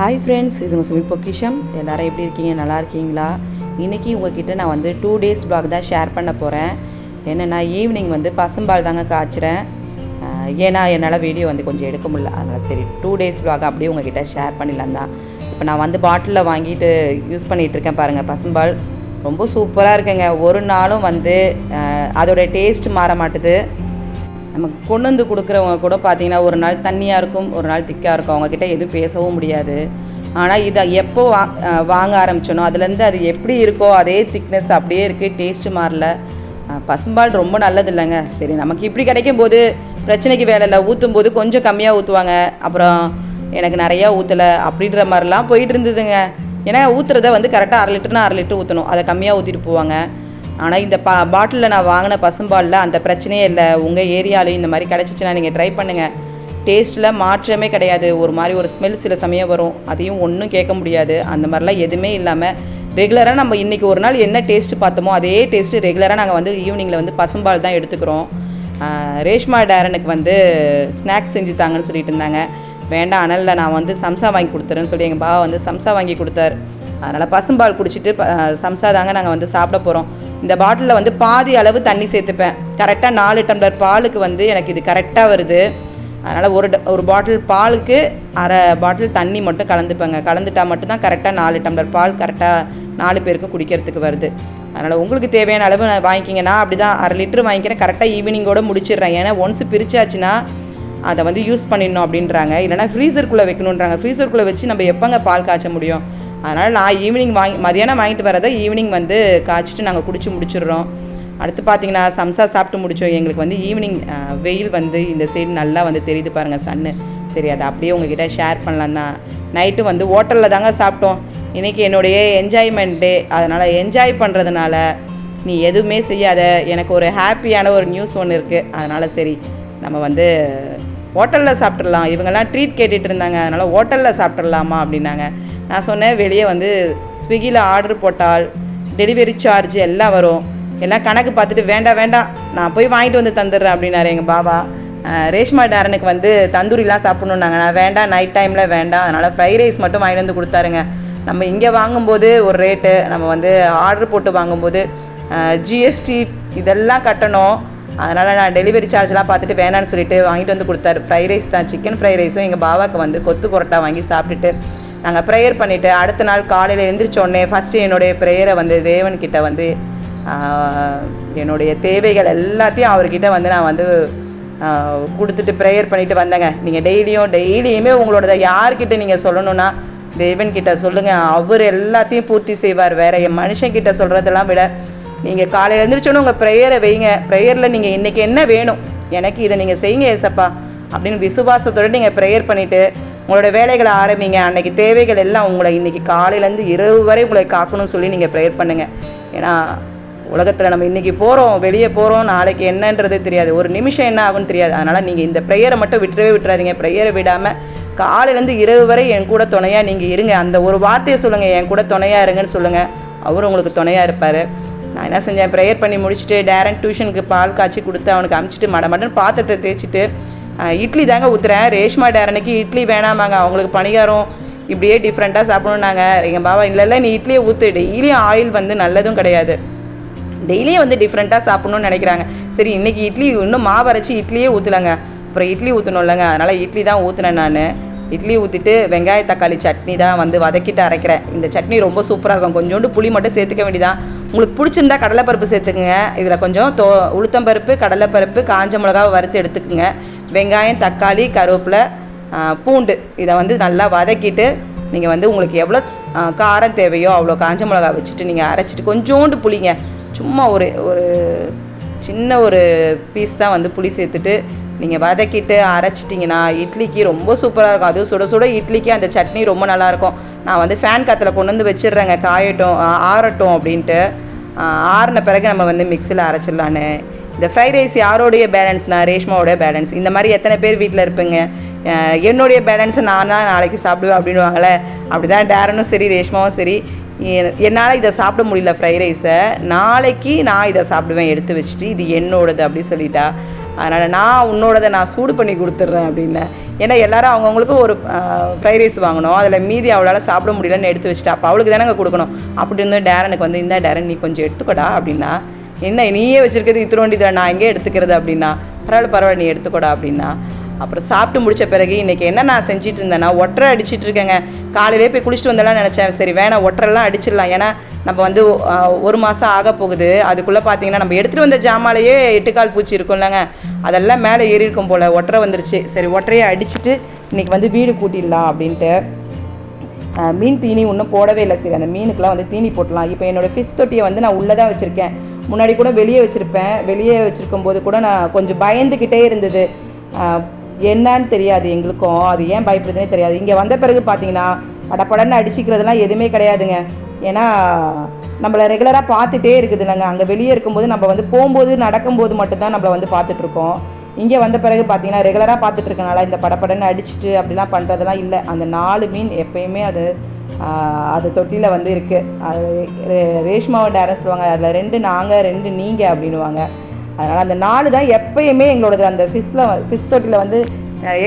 Hi friends, இது உங்கள் சுமிpokkisham. எல்லோரும் எப்படி இருக்கீங்க? நல்லா இருக்கீங்களா? இன்றைக்கி உங்கள்கிட்ட நான் வந்து 2 days vlog தான் ஷேர் பண்ண போகிறேன். என்னென்னா ஈவினிங் வந்து பசும்பால் தாங்க காய்ச்சிறேன். ஏன்னா என்னால் வீடியோ வந்து கொஞ்சம் எடுக்க முடியல, அதனால் சரி 2 days vlog அப்படியே உங்கள்கிட்ட ஷேர் பண்ணிடலாம் தான். இப்போ நான் வந்து பாட்டிலில் வாங்கிட்டு யூஸ் பண்ணிகிட்ருக்கேன் பாருங்கள். பசும்பால் ரொம்ப சூப்பராக இருக்குங்க. ஒரு நாளும் வந்து அதோடய டேஸ்ட் மாற மாட்டுது. நமக்கு கொண்டு வந்து கொடுக்குறவங்க கூட பார்த்தீங்கன்னா ஒரு நாள் தண்ணியாக இருக்கும், ஒரு நாள் திக்காக இருக்கும். அவங்கக்கிட்ட எதுவும் பேசவும் முடியாது. ஆனால் இதை எப்போ வாங்க ஆரம்பிச்சோனோ அதுலேருந்து அது எப்படி இருக்கோ அதே திக்னஸ் அப்படியே இருக்குது, டேஸ்ட்டு மாறல. பசும்பால் ரொம்ப நல்லது இல்லைங்க. சரி, நமக்கு இப்படி கிடைக்கும் போது பிரச்சனைக்கு வேலை இல்லை. ஊற்றும் போது கொஞ்சம் கம்மியாக ஊற்றுவாங்க, அப்புறம் எனக்கு நிறையா ஊற்றலை அப்படின்ற மாதிரிலாம் போயிட்டு இருந்ததுங்க. ஏன்னா ஊற்றுறத வந்து கரெக்டாக 1/2 லிட்டர்னா 1/2 லிட்டர் ஊற்றணும், அதை கம்மியாக ஊற்றிட்டு போவாங்க. ஆனால் இந்த பாட்டிலில் நான் வாங்கின பசும்பாலில் அந்த பிரச்சனையே இல்லை. உங்கள் ஏரியாலையும் இந்த மாதிரி கிடச்சிச்சின்னா நீங்கள் ட்ரை பண்ணுங்கள். டேஸ்ட்டில் மாற்றமே கிடையாது. ஒரு மாதிரி ஒரு ஸ்மெல் சில சமயம் வரும், அதையும் ஒன்றும் கேட்க முடியாது. அந்த மாதிரிலாம் எதுவுமே இல்லாமல் ரெகுலராக நம்ம இன்றைக்கி ஒரு நாள் என்ன டேஸ்ட்டு பார்த்தோமோ அதே டேஸ்ட்டு ரெகுலராக நாங்கள் வந்து ஈவினிங்கில் வந்து பசும்பால் தான் எடுத்துக்கிறோம். ரேஷ்மா டேரனுக்கு வந்து ஸ்நாக்ஸ் செஞ்சு தாங்கன்னு சொல்லிட்டு இருந்தாங்க. வேண்டாம் அனலில் நான் வந்து சம்சா வாங்கி கொடுத்துறேன்னு சொல்லி எங்கள் பாவா வந்து சம்சா வாங்கி கொடுத்தார். அதனால் பசும்பால் குடிச்சிட்டு சம்சா தாங்க நாங்கள் வந்து சாப்பிட போகிறோம். இந்த பாட்டிலில் வந்து பாதி அளவு தண்ணி சேர்த்துப்பேன். கரெக்டாக 4 டம்ளர் பாலுக்கு வந்து எனக்கு இது கரெக்டாக வருது. அதனால் ஒரு பாட்டில் பாலுக்கு 1/2 பாட்டில் தண்ணி மட்டும் கலந்துப்பேங்க. கலந்துட்டால் மட்டும்தான் கரெக்டாக 4 டம்ளர் பால் கரெக்டாக 4 பேருக்கு குடிக்கிறதுக்கு வருது. அதனால் உங்களுக்கு தேவையான அளவு வாங்கிக்கிங்க. நான் அப்படி தான் 1/2 லிட்டர் வாங்கிக்கிறேன். கரெக்டாக ஈவினிங்கோடு முடிச்சிடுறேன். ஏன்னா ஒன்ஸ் பிரிச்சாச்சுன்னா அதை வந்து யூஸ் பண்ணிடணும் அப்படின்றாங்க. இல்லைனா ஃப்ரீசருக்குள்ளே வைக்கணுன்றாங்க. ஃப்ரீசருக்குள்ளே வச்சு நம்ம எப்போங்க பால் காய்ச்ச முடியும்? அதனால் நான் ஈவினிங் மதியானம் வாங்கிட்டு வரதை ஈவினிங் வந்து காய்ச்சிட்டு நாங்கள் குடிச்சு முடிச்சிடுறோம். அடுத்து பார்த்திங்கன்னா சம்சா சாப்பிட்டு முடித்தோம். எங்களுக்கு வந்து ஈவினிங் வெயில் வந்து இந்த சைடு நல்லா வந்து தெரியுது பாருங்கள், சன்னு. சரி, அதை அப்படியே உங்ககிட்ட ஷேர் பண்ணலாம் தான். நைட்டு வந்து ஹோட்டலில் தாங்க சாப்பிட்டோம். இன்றைக்கி என்னுடைய என்ஜாய்மெண்ட் டே. அதனால் என்ஜாய் பண்ணுறதுனால நீ எதுவுமே செய்யாத, எனக்கு ஒரு ஹாப்பியான ஒரு நியூஸ் ஒன்று இருக்குது. அதனால் சரி நம்ம வந்து ஹோட்டலில் சாப்பிட்றலாம். இவங்கெல்லாம் ட்ரீட் கேட்டுகிட்டு இருந்தாங்க, அதனால் ஹோட்டலில் சாப்பிட்றலாமா அப்படின்னாங்க. நான் சொன்னேன், வெளியே வந்து ஸ்விக்கியில் ஆர்டர் போட்டால் டெலிவரி சார்ஜ் எல்லாம் வரும், எல்லாம் கணக்கு பார்த்துட்டு வேண்டாம் நான் போய் வாங்கிட்டு வந்து தந்துடுறேன் அப்படின்னாரு எங்கள் பாபா. ரேஷ்மா டேரனுக்கு வந்து தந்தூரிலாம் சாப்பிட்ணுன்னாங்க. நான் வேண்டாம், நைட் டைமில் வேண்டாம், அதனால் ஃப்ரைட் ரைஸ் மட்டும் வாங்கிட்டு வந்து கொடுத்தாருங்க. நம்ம இங்கே வாங்கும்போது ஒரு ரேட்டு, நம்ம வந்து ஆர்டர் போட்டு வாங்கும்போது ஜிஎஸ்டி இதெல்லாம் கட்டணும். அதனால் நான் டெலிவரி சார்ஜெலாம் பார்த்துட்டு வேணான்னு சொல்லிட்டு வாங்கிட்டு வந்து கொடுத்தாரு. ஃப்ரைட் ரைஸ் தான், சிக்கன் ஃப்ரைட் ரைஸும் எங்கள் பாபாவுக்கு வந்து கொத்து பரோட்டா வாங்கி சாப்பிட்டுட்டு நாங்கள் ப்ரேயர் பண்ணிவிட்டு அடுத்த நாள் காலையில் எழுந்திரிச்சோடனே ஃபஸ்ட்டு என்னுடைய ப்ரேயரை வந்து தேவன்கிட்ட வந்து என்னுடைய தேவைகள் எல்லாத்தையும் அவர்கிட்ட வந்து நான் வந்து கொடுத்துட்டு ப்ரேயர் பண்ணிவிட்டு வந்தேங்க. நீங்கள் டெய்லியுமே உங்களோட யார்கிட்ட நீங்கள் சொல்லணுன்னா தேவன்கிட்ட சொல்லுங்கள், அவர் எல்லாத்தையும் பூர்த்தி செய்வார். வேறு என் மனுஷன்கிட்ட சொல்கிறதெல்லாம் விட நீங்கள் காலையில் எழுந்திரிச்சோன்னு உங்கள் ப்ரேயரை வைங்க. ப்ரேயரில் நீங்கள் இன்றைக்கி என்ன வேணும், எனக்கு இதை நீங்கள் செய்யுங்க ஏசப்பா அப்படின்னு விசுவாசத்தோடு நீங்கள் ப்ரேயர் பண்ணிவிட்டு உங்களோட வேலைகளை ஆரம்பிங்க. அன்றைக்கி தேவைகள் எல்லாம் உங்களை இன்றைக்கி காலையிலேருந்து இரவு வரை உங்களை காக்கணும்னு சொல்லி நீங்கள் ப்ரேயர் பண்ணுங்கள். ஏன்னா உலகத்தில் நம்ம இன்றைக்கி போகிறோம், வெளியே போகிறோம், நாளைக்கு என்னன்றது தெரியாது, ஒரு நிமிஷம் என்ன ஆகுன்னு தெரியாது. அதனால் நீங்கள் இந்த ப்ரேயரை மட்டும் விட்டுறாதீங்க. ப்ரேயரை விடாமல் காலையிலேருந்து இரவு வரை என் கூட துணையாக நீங்கள் இருங்க. அந்த ஒரு வார்த்தையை சொல்லுங்கள், என் கூட துணையாக இருங்கன்னு சொல்லுங்கள். அவர் உங்களுக்கு துணையாக இருப்பார். நான் என்ன செஞ்சேன், ப்ரேயர் பண்ணி முடிச்சுட்டு டேரக்ட் டியூஷனுக்கு பால் காய்ச்சி கொடுத்து அவனுக்கு அமுச்சிட்டு மடன்னு பாத்திரத்தை தேய்ச்சிட்டு இட்லி தாங்க ஊற்றுறேன். ரேஷ்மா டேரனுக்கு இட்லி வேணாமாங்க, அவங்களுக்கு பணிகாரம் இப்படியே டிஃப்ரெண்ட்டாக சாப்பிடணுன்னாங்க. எங்கள் பாபா இல்லை நீ இட்லியை ஊற்று, டெய்லியும் ஆயில் வந்து நல்லதும் கிடையாது, டெய்லியும் வந்து டிஃப்ரெண்ட்டாக சாப்பிட்ணுன்னு நினைக்கிறாங்க. சரி, இன்றைக்கி இட்லி இன்னும் மாவு அரைச்சி இட்லியே ஊற்றலைங்க, அப்புறம் இட்லி ஊற்றணும் இல்லைங்க, அதனால் இட்லி தான் ஊற்றுனேன். நான் இட்லி ஊற்றிட்டு வெங்காய தக்காளி சட்னி தான் வந்து வதக்கிட்டு அரைக்கிறேன். இந்த சட்னி ரொம்ப சூப்பராக இருக்கும். கொஞ்சோண்டு புளி மட்டும் சேர்த்துக்க வேண்டியதான். உங்களுக்கு பிடிச்சிருந்தா கடலைப்பருப்பு சேர்த்துக்குங்க. இதில் கொஞ்சம் உளுத்தம்பருப்பு, கடலைப்பருப்பு, காஞ்ச மிளகாவை வறுத்து எடுத்துக்குங்க. வெங்காயம், தக்காளி, கருவேப்பிலை, பூண்டு இதை வந்து நல்லா வதக்கிட்டு நீங்கள் வந்து உங்களுக்கு எவ்வளோ காரம் தேவையோ அவ்வளோ காஞ்ச மிளகா வச்சுட்டு நீங்கள் அரைச்சிட்டு கொஞ்சோண்டு புளிங்க, சும்மா ஒரு சின்ன ஒரு பீஸ் தான் வந்து புளி சேர்த்துட்டு நீங்கள் வதக்கிட்டு அரைச்சிட்டிங்கன்னா இட்லிக்கு ரொம்ப சூப்பராக இருக்கும். அதுவும் சுட சுட இட்லிக்கு அந்த சட்னி ரொம்ப நல்லாயிருக்கும். நான் வந்து ஃபேன் காற்றுல கொண்டு வந்து வச்சிடுறேங்க, ஆறட்டும் அப்படின்ட்டு. ஆறின பிறகு நம்ம வந்து மிக்சியில் அரைச்சிடலான்னு. இந்த ஃப்ரைட் ரைஸ் யாரோடைய பேலன்ஸ்னால் ரேஷ்மாவோடைய பேலன்ஸ். இந்த மாதிரி எத்தனை பேர் வீட்டில் இருப்பீங்க? என்னுடைய பேலன்ஸை நான் தான் நாளைக்கு சாப்பிடுவேன் அப்படின்வாங்களே, அப்படி தான் டேரனும் சரி ரேஷ்மாவும் சரி. என்னால் இதை சாப்பிட முடியல ஃப்ரைட் ரைஸை, நாளைக்கு நான் இதை சாப்பிடுவேன் எடுத்து வச்சுட்டு, இது என்னோடது அப்படி சொல்லிட்டா. அதனால் நான் உன்னோடதை நான் சூடு பண்ணி கொடுத்துட்றேன் அப்படின்னேன். ஏன்னா எல்லோரும் அவங்கவுங்களுக்கும் ஒரு ஃப்ரைட் ரைஸ் வாங்கணும், அதில் மீதி அவளால் சாப்பிட முடியலன்னு எடுத்து வச்சுட்டா. அப்போ அவளுக்கு தானே கொடுக்கணும். அப்படி இருந்தோம் டேரனுக்கு வந்து இந்த டேரன் நீ கொஞ்சம் எடுத்துக்கோடா அப்படின்னா, என்ன நீயே வச்சுருக்கிறது இத்திரோண்டி தான் நான் எங்கே எடுத்துக்கிறது அப்படின்னா, பரவாயில்ல நீ எடுத்துக்கோடா அப்படின்னா. அப்புறம் சாப்பிட்டு முடித்த பிறகு இன்றைக்கி என்ன நான் செஞ்சிட்டு இருந்தேன்னா ஒட்டரை அடிச்சிட்டு இருக்கேங்க. காலையிலே போய் குளிச்சுட்டு வந்தெல்லாம் நினச்சேன், சரி வேணாம் ஒட்டரெல்லாம் அடிச்சிடலாம், ஏன்னா நம்ம வந்து 1 மாதம் ஆக போகுது. அதுக்குள்ளே பார்த்தீங்கன்னா நம்ம எடுத்துகிட்டு வந்த ஜாமாலேயே 8 கால் பூச்சி இருக்கும்லங்க, அதெல்லாம் மேலே ஏறி இருக்கும் போல் ஒட்டரை வந்துருச்சு. சரி ஒட்டரையை அடிச்சுட்டு இன்றைக்கி வந்து வீடு கூட்டிடலாம் அப்படின்ட்டு மீன் தீனி ஒன்றும் போடவே இல்லை. சரி அந்த மீனுக்கெலாம் வந்து தீனி போட்டலாம். இப்போ என்னோடய ஃபிஷ் தொட்டியை வந்து நான் உள்ளே தான் வச்சுருக்கேன். முன்னாடி கூட வெளியே வச்சுருப்பேன். வெளியே வச்சுருக்கும் போது கூட நான் கொஞ்சம் பயந்துக்கிட்டே இருந்தது. என்னன்னு தெரியாது எங்களுக்கும், அது ஏன் பயப்படுதுன்னே தெரியாது. இங்கே வந்த பிறகு பார்த்தீங்கன்னா படப்படன்னு அடிச்சிக்கிறதுலாம் எதுவுமே கிடையாதுங்க. ஏன்னா நம்மளை ரெகுலராக பார்த்துட்டே இருக்குது இல்லைங்க. அங்கே வெளியே இருக்கும்போது நம்ம வந்து போகும்போது நடக்கும்போது மட்டும்தான் நம்மளை வந்து பார்த்துட்ருக்கோம். இங்கே வந்த பிறகு பார்த்தீங்கன்னா ரெகுலராக பார்த்துட்ருக்கனால இந்த படப்படன்னு அடிச்சுட்டு அப்படிலாம் பண்ணுறதெல்லாம் இல்லை. அந்த 4 மீன் எப்போயுமே அது தொட்டியில் வந்து இருக்குது. அது ரேஷ்மாவை டேரன் சொல்லுவாங்க, அதில் 2 நாங்கள் 2 நீங்கள் அப்படின்வாங்க. அதனால் அந்த 4 தான் எப்போயுமே எங்களோடது அந்த ஃபிஷ் தொட்டியில் வந்து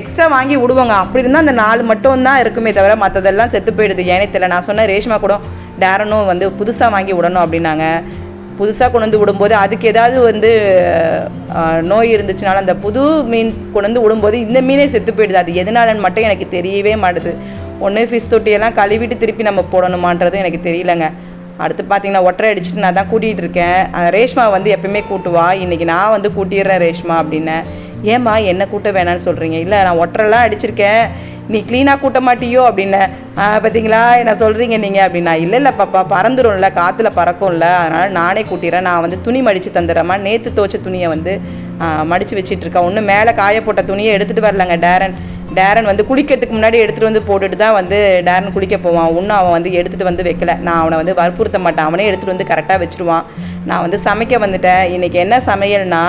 எக்ஸ்ட்ரா வாங்கி விடுவாங்க. அப்படி இருந்தால் அந்த 4 மட்டும் தான் இருக்குமே தவிர மற்றதெல்லாம் செத்து போயிடுது. ஏனே தெரியல. நான் சொன்னேன் ரேஷ்மா கூட டேரனும் வந்து புதுசாக வாங்கி விடணும் அப்படின்னாங்க. புதுசாக கொண்டு வந்து விடும்போது அதுக்கு ஏதாவது வந்து நோய் இருந்துச்சுனால அந்த புது மீன் கொண்டு வந்து விடும்போது இந்த மீனே செத்து போயிடுது. அது எதனாலன்னு மட்டும் எனக்கு தெரியவே மாட்டுது. ஒன்று ஃபிஷ் தொட்டியெல்லாம் கழுவிட்டு திருப்பி நம்ம போடணுமான்றது எனக்கு தெரியலங்க. அடுத்து பார்த்தீங்கன்னா ஒட்டரை அடிச்சுட்டு நான் தான் கூட்டிகிட்டு இருக்கேன். ரேஷ்மா வந்து எப்பயுமே கூட்டுவா, இன்றைக்கி நான் வந்து கூட்டிடுறேன் ரேஷ்மா அப்படின்னேன். ஏம்மா என்ன கூட்ட வேணான்னு சொல்கிறீங்க? இல்லை நான் ஒட்டரெல்லாம் அடிச்சிருக்கேன், நீ க்ளீனாக கூட்ட மாட்டியோ அப்படின்னேன். பார்த்தீங்களா என்ன சொல்கிறீங்க நீங்கள் அப்படின்னா, இல்லை பாப்பா பறந்துடும்ல, காற்றுல பறக்கும்ல, அதனால் நானே கூட்டிடுறேன். நான் வந்து துணி மடித்து தந்துடுறேம்மா. நேற்று துவைச்ச துணியை வந்து மடித்து வச்சிட்ருக்கேன். ஒன்று மேலே காய போட்ட துணியை எடுத்துகிட்டு வரலங்க டேரன் வந்து குளிக்கிறதுக்கு முன்னாடி எடுத்துகிட்டு வந்து போட்டுட்டு தான் வந்து டேரன் குளிக்க போவான். ஒன்றும் அவன் வந்து எடுத்துகிட்டு வந்து வைக்கல. நான் அவனை வந்து வற்புறுத்த மாட்டேன், அவனே எடுத்துகிட்டு வந்து கரெக்டாக வச்சுருவான். நான் வந்து சமைக்க வந்துட்டேன். இன்றைக்கி என்ன சமையல்னா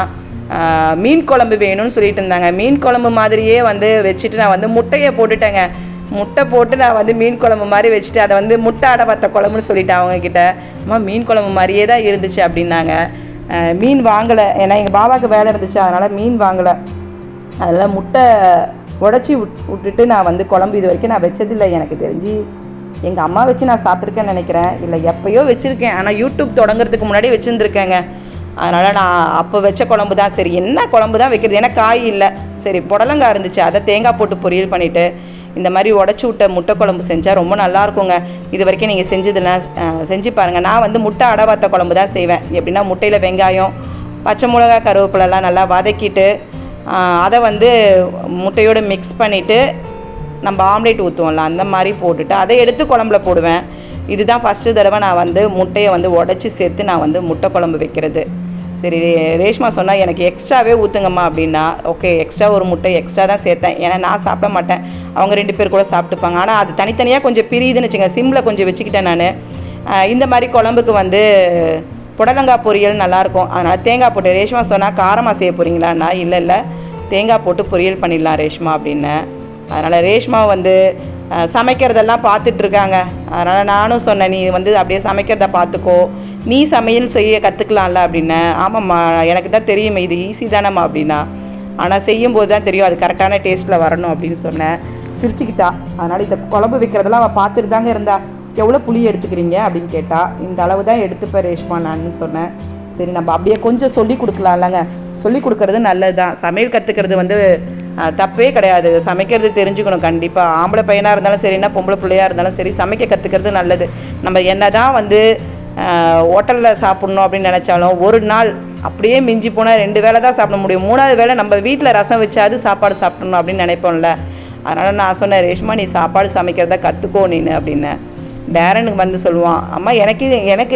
மீன் குழம்பு வேணும்னு சொல்லிட்டு இருந்தாங்க. மீன் குழம்பு மாதிரியே வந்து வச்சுட்டு நான் வந்து முட்டையை போட்டுட்டேங்க. முட்டை போட்டு நான் வந்து மீன் குழம்பு மாதிரி வச்சுட்டு அதை வந்து முட்டை அடை வத்த குழம்புன்னு சொல்லிட்டேன் அவங்கக்கிட்ட. அம்மா மீன் குழம்பு மாதிரியே தான் இருந்துச்சு அப்படின்னாங்க. மீன் வாங்கலை, ஏன்னா எங்கள் பாபாவுக்கு வேலை இருந்துச்சு, அதனால் மீன் வாங்கலை. அதனால் முட்டை உடச்சி விட்டுட்டு நான் வந்து குழம்பு இது வரைக்கும் நான் வச்சதில்லை. எனக்கு தெரிஞ்சு எங்கள் அம்மா வச்சு நான் சாப்பிட்ருக்கேன்னு நினைக்கிறேன், இல்லை எப்போயோ வச்சுருக்கேன். ஆனால் யூடியூப் தொடங்குறதுக்கு முன்னாடி வச்சுருந்துருக்கேங்க. அதனால் நான் அப்போ வச்ச குழம்பு தான். சரி என்ன குழம்பு தான் வைக்கிறது, ஏன்னா காய் இல்லை. சரி புடலங்காய் இருந்துச்சு, அதை தேங்காய் போட்டு பொரியல் பண்ணிவிட்டு இந்த மாதிரி உடச்சி விட்ட முட்டை குழம்பு செஞ்சால் ரொம்ப நல்லாயிருக்குங்க. இது வரைக்கும் நீங்கள் செஞ்சதெல்லாம் செஞ்சு பாருங்கள். நான் வந்து முட்டை அடை வத்த குழம்பு தான் செய்வேன். எப்படின்னா முட்டையில் வெங்காயம், பச்சை மிளகா, கருவேப்பிலெல்லாம் நல்லா வதக்கிட்டு அதை வந்து முட்டையோடு மிக்ஸ் பண்ணிவிட்டு நம்ம ஆம்லேட் ஊற்றுவோம்ல அந்த மாதிரி போட்டுட்டு அதை எடுத்து குழம்புல போடுவேன். இதுதான் ஃபஸ்ட்டு தடவை நான் வந்து முட்டையை வந்து உடச்சி சேர்த்து நான் வந்து முட்டை குழம்பு வைக்கிறது. சரி ரேஷ்மா சொன்னால் எனக்கு எக்ஸ்ட்ராவே ஊற்றுங்கம்மா அப்படின்னா, ஓகே எக்ஸ்ட்ரா ஒரு முட்டை எக்ஸ்ட்ரா தான் சேர்த்தேன். ஏன்னா நான் சாப்பிட மாட்டேன், அவங்க 2 பேர் கூட சாப்பிட்டுப்பாங்க. ஆனால் அது தனித்தனியாக கொஞ்சம் பிரியுதுன்னு வச்சுங்க, சிம்மில் கொஞ்சம் வச்சுக்கிட்டேன் நான். இந்த மாதிரி குழம்புக்கு வந்து புடலங்காய் பொரியல் நல்லாயிருக்கும். அதனால் தேங்காய் போட்டு, ரேஷ்மா சொன்னால் காரமாக செய்ய போகிறீங்களான்னா, இல்லை தேங்காய் போட்டு பொரியல் பண்ணிடலாம் ரேஷ்மா அப்படின்னேன். அதனால் ரேஷ்மா வந்து சமைக்கிறதெல்லாம் பார்த்துட்ருக்காங்க. அதனால் நானும் சொன்னேன், நீ வந்து அப்படியே சமைக்கிறத பார்த்துக்கோ, நீ சமையல் செய்ய கற்றுக்கலாம்ல அப்படின்னேன். ஆமாம்மா எனக்கு தான் தெரியுமே, இது ஈஸி தானம்மா அப்படின்னா, ஆனால் செய்யும்போது தான் தெரியும் அது கரெக்டான டேஸ்ட்டில் வரணும் அப்படின்னு சொன்னேன். சிரிச்சுக்கிட்டா. அதனால் இந்த குழம்பு வைக்கிறதெல்லாம் அவள் பார்த்துட்டு தாங்க இருந்தா. எவ்வளோ புளி எடுத்துக்கிறீங்க அப்படின்னு கேட்டால், இந்த அளவு தான் எடுத்துப்பேன் ரேஷ்மா நான் சொன்னேன். சரி நம்ம அப்படியே கொஞ்சம் சொல்லி கொடுக்கலாம்லங்க, சொல்லி கொடுக்கறது நல்லது தான். சமையல் கற்றுக்கிறது வந்து தப்பே கிடையாது. சமைக்கிறது தெரிஞ்சுக்கணும் கண்டிப்பாக. ஆம்பளை பையனாக இருந்தாலும் சரி, என்ன பொம்பளை பிள்ளையாக இருந்தாலும் சரி, சமைக்க கற்றுக்கிறது நல்லது. நம்ம என்ன தான் வந்து ஹோட்டலில் சாப்பிட்ணும் அப்படின்னு நினச்சாலும் ஒரு நாள் அப்படியே மிஞ்சி போனால் 2 வேளை தான் சாப்பிட முடியும். 3வது வேளை நம்ம வீட்டில் ரசம் வச்சாது சாப்பாடு சாப்பிடணும் அப்படின்னு நினைப்போம்ல. அதனால் நான் சொன்னேன், ரேஷ்மா நீ சாப்பாடு சமைக்கிறத கற்றுக்கோ நீனு அப்படின்னு. டேரனுக்கு வந்து சொல்லுவான், அம்மா எனக்கு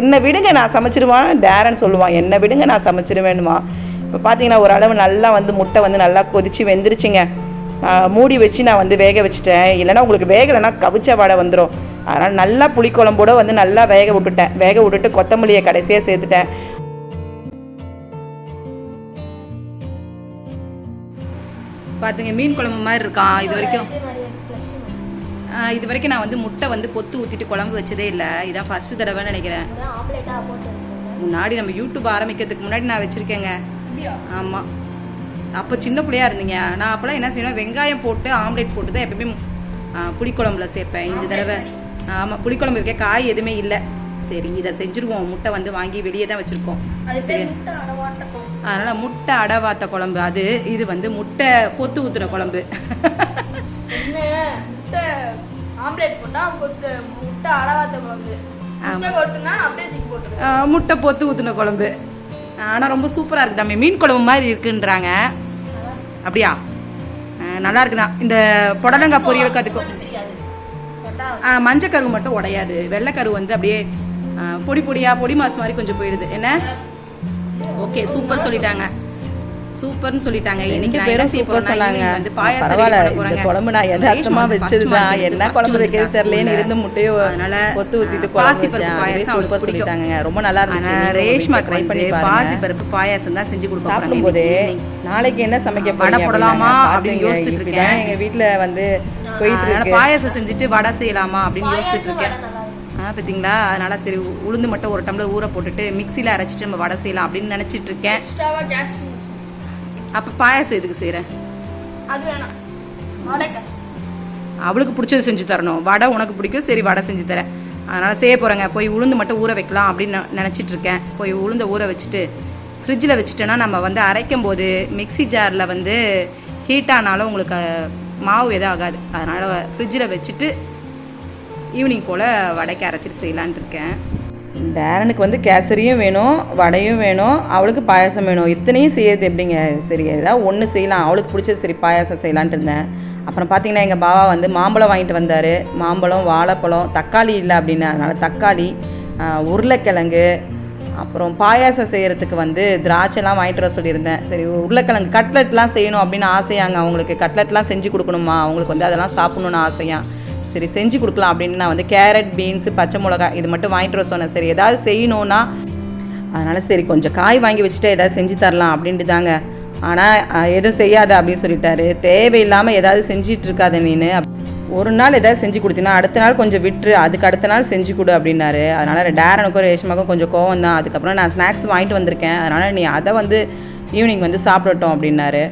என்ன விடுங்க நான் சமைச்சிடுவான். டேரன் சொல்லுவான், என்ன விடுங்க நான் சமைச்சிடுவேணுமா. இப்போ பார்த்தீங்கன்னா ஓரளவு நல்லா வந்து முட்டை வந்து நல்லா கொதித்து வெந்துருச்சுங்க. மூடி வச்சு நான் வந்து வேக வச்சுட்டேன். இல்லைனா உங்களுக்கு வேகலைன்னா கவிச்ச வாடை வந்துடும். அதனால் நல்லா புளிக்குழம்போடு வந்து நல்லா வேக விட்டுட்டு கொத்தமல்லியை கடைசியாக சேர்த்துட்டேன். பார்த்துங்க மீன் குழம்பு மாதிரி இருக்கான். இது வரைக்கும் நான் வந்து முட்டை வந்து பொத்து ஊற்றிட்டு குழம்பு வச்சதே இல்லை. இதான் ஃபஸ்ட்டு தடவைன்னு நினைக்கிறேன். முன்னாடி நம்ம யூடியூப் ஆரம்பிக்கிறதுக்கு முன்னாடி நான் வச்சுருக்கேங்க. ஆமாம், அப்போ சின்ன பிள்ளையாக இருந்தீங்க. நான் அப்போலாம் என்ன செய்வேன், வெங்காயம் போட்டு ஆம்லேட் போட்டு தான் எப்பயுமே புளிக்குழம்புல சேர்ப்பேன். இந்த தடவை ஆமாம் புளிக்குழம்பு வைக்க காய் எதுவுமே இல்லை. சரி இதை செஞ்சுருவோம். முட்டை வந்து வாங்கி வெளியே தான் வச்சுருக்கோம். அதனால் முட்டை அடவாத்த குழம்பு. இது வந்து முட்டை பொத்து ஊற்றுன குழம்பு. முட்டை பொத்து ஊற்றுன குழம்பு. ஆனால் ரொம்ப சூப்பராக இருக்குது தம்பி. மீன் குழம்பு மாதிரி இருக்குன்றாங்க. அப்படியா? நல்லா இருக்குதான். இந்த புடலங்காய் பொரியலுக்கு அதுக்கும் மஞ்சக்கரு மட்டும் உடையாது. வெள்ளைக்கரு வந்து அப்படியே பொடி பொடியாக பொடி மாசு மாதிரி கொஞ்சம் போயிடுது. என்ன ஓகே சூப்பர் சொல்லிட்டாங்க, சூப்பர்னு சொல்லிட்டாங்க. இன்னைக்கு பேரும் சூப்பர் சொன்னாங்க. வந்து பாயாசம் போறாங்க. குழம்பு நான் யதார்த்தமா வச்சதுதான். என்ன குழம்பு வைக்கிறது தெரியலன்னு இருந்து முட்டையோ அதனால பொத்து ஊத்திட்டு பாசிப்பருப்பு பாயாசம் சூப்பர் சொல்லிட்டாங்க. ரொம்ப நல்லா இருந்துச்சு. ரேஷ்மா ட்ரை பண்ணி பாசிப்பருப்பு பாயாசம் தான் செஞ்சு கொடுக்க சாப்பிடும் போது நாளைக்கு என்ன சமைக்க வடை போடலாமா அப்படின்னு யோசிச்சுட்டு இருக்கேன். எங்க வீட்டுல வந்து போயிட்டு இருக்கு. பாயாசம் செஞ்சுட்டு வடை செய்யலாமா அப்படின்னு யோசிச்சுட்டு இருக்கேன். பார்த்தீங்களா? அதனால சரி உளுந்து மட்டும் ஒரு டம்ளர் ஊற போட்டுட்டு மிக்சியில் அரைச்சிட்டு நம்ம வடை செய்யலாம் அப்படின்னு நினச்சிட்டு இருக்கேன். அப்போ பாயாசம் எதுக்கு செய்கிறேன்? அவளுக்கு பிடிச்சது செஞ்சு தரணும். வடை உனக்கு பிடிக்கும், சரி வடை செஞ்சு தரேன். அதனால் செய்ய போகிறேங்க. போய் உளுந்து மட்டும் ஊற வைக்கலாம் அப்படின்னு நினச்சிட்டு இருக்கேன். போய் உளுந்தை ஊற வச்சுட்டு ஃப்ரிட்ஜில் வச்சுட்டேன்னா நம்ம வந்து அரைக்கும் போது மிக்சி ஜாரில் வந்து ஹீட் ஆனாலும் உங்களுக்கு மாவு எதுவும் ஆகாது. அதனால் ஃப்ரிட்ஜில் வச்சுட்டு ஈவினிங் போல் வடைக்கு அரைச்சிட்டு செய்யலான் இருக்கேன். டேரனுக்கு வந்து கேசரியும் வேணும், வடையும் வேணும், அவளுக்கு பாயாசம் வேணும். இத்தனையும் செய்யறது எப்படிங்க? சரி ஏதாவது ஒன்று செய்யலாம், அவளுக்கு பிடிச்சது. சரி பாயாசம் செய்யலான்ட்டு இருந்தேன். அப்புறம் பார்த்தீங்கன்னா எங்கள் பாவா வந்து மாம்பழம் வாங்கிட்டு வந்தார். மாம்பழம், வாழைப்பழம், தக்காளி இல்லை அப்படின்னு, அதனால் தக்காளி, உருளைக்கிழங்கு, அப்புறம் பாயாசம் செய்கிறதுக்கு வந்து திராட்சைலாம் வாங்கிட்டு வர சொல்லியிருந்தேன். சரி உருளைக்கிழங்கு கட்லெட்லாம் செய்யணும் அப்படின்னு ஆசையாங்க அவங்களுக்கு. கட்லெட்லாம் செஞ்சு கொடுக்கணுமா அவங்களுக்கு, வந்து அதெல்லாம் சாப்பிட்ணுன்னு ஆசையாக. சரி செஞ்சு கொடுக்கலாம் அப்படின்னு நான் வந்து கேரட், பீன்ஸு, பச்சை மிளகா இது மட்டும் வாங்கிட்டு வர சொன்னேன். சரி ஏதாவது செய்யணுன்னா அதனால் சரி கொஞ்சம் காய் வாங்கி வச்சுட்டு ஏதாவது செஞ்சு தரலாம் அப்படின்ட்டு தாங்க. ஆனால் எதுவும் செய்யாத அப்படின்னு சொல்லிட்டாரு. தேவையில்லாமல் ஏதாவது செஞ்சிட்டு இருக்காத நீனு, ஒரு நாள் ஏதாவது செஞ்சு கொடுத்தீங்கன்னா அடுத்த நாள் கொஞ்சம் விட்டுரு, அதுக்கு அடுத்த நாள் செஞ்சு கொடு அப்படின்னாரு. அதனால் டேரனுக்கும் ரேஷ்மாக்கும் கொஞ்சம் கோவம் தான். அதுக்கப்புறம் நான் ஸ்நாக்ஸ் வாங்கிட்டு வந்திருக்கேன், அதனால் நீ அதை வந்து ஈவினிங் வந்து சாப்பிடட்டும் அப்படின்னாரு.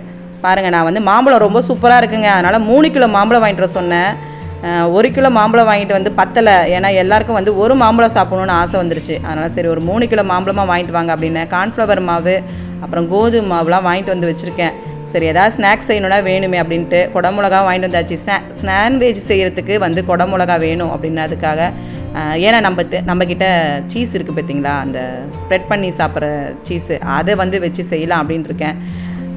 பாருங்கள் நான் வந்து மாம்பழம் ரொம்ப சூப்பராக இருக்குங்க. அதனால் 3 கிலோ மாம்பழம் வாங்கிட்டு வர சொன்னேன். 1 கிலோ மாம்பழம் வாங்கிட்டு வந்து பத்தலை. ஏன்னா எல்லாருக்கும் வந்து ஒரு மாம்பழம் சாப்பிடணுன்னு ஆசை வந்துருச்சு. அதனால் சரி ஒரு 3 கிலோ மாம்பழமாக வாங்கிட்டு வாங்க அப்படின்னு கார்ன்ஃப்ளவர் மாவு அப்புறம் கோதுமை மாவுலாம் வாங்கிட்டு வந்து வச்சுருக்கேன். சரி ஏதாவது ஸ்நாக்ஸ் செய்யணுன்னா வேணுமே அப்படின்ட்டு குடமிளகா வாங்கிட்டு வந்தாச்சு. ஸ்நான்வெஜ் செய்கிறதுக்கு வந்து குடமிளகா வேணும் அப்படின்னதுக்காக. ஏன்னா நம்மக்கிட்ட சீஸ் இருக்குது பார்த்தீங்களா, அந்த ஸ்ப்ரெட் பண்ணி சாப்பிட்ற சீஸு, அதை வந்து வச்சு செய்யலாம் அப்படின்ட்டு இருக்கேன்.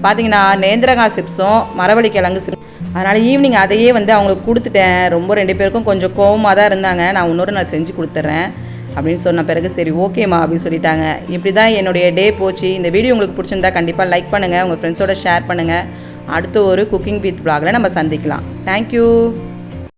பார்த்தீங்கன்னா நேந்திரங்காய் சிப்ஸும் மரவள்ளி கிழங்கு சிப்ஸ். அதனால் ஈவினிங் அதையே வந்து அவங்களுக்கு கொடுத்துட்டேன். ரொம்ப 2 பேருக்கும் கொஞ்சம் கோவமாக தான் இருந்தாங்க. நான் இன்னொரு நாள் செஞ்சு கொடுத்துட்றேன் அப்படின்னு சொன்ன பிறகு சரி ஓகேம்மா அப்படின்னு சொல்லிட்டாங்க. இப்படி தான் என்னுடைய டே போச்சு. இந்த வீடியோ உங்களுக்கு பிடிச்சிருந்தா கண்டிப்பாக லைக் பண்ணுங்கள், உங்கள் ஃப்ரெண்ட்ஸோட ஷேர் பண்ணுங்கள். அடுத்த ஒரு குக்கிங் வித் vlogல நம்ம சந்திக்கலாம். தேங்க்யூ.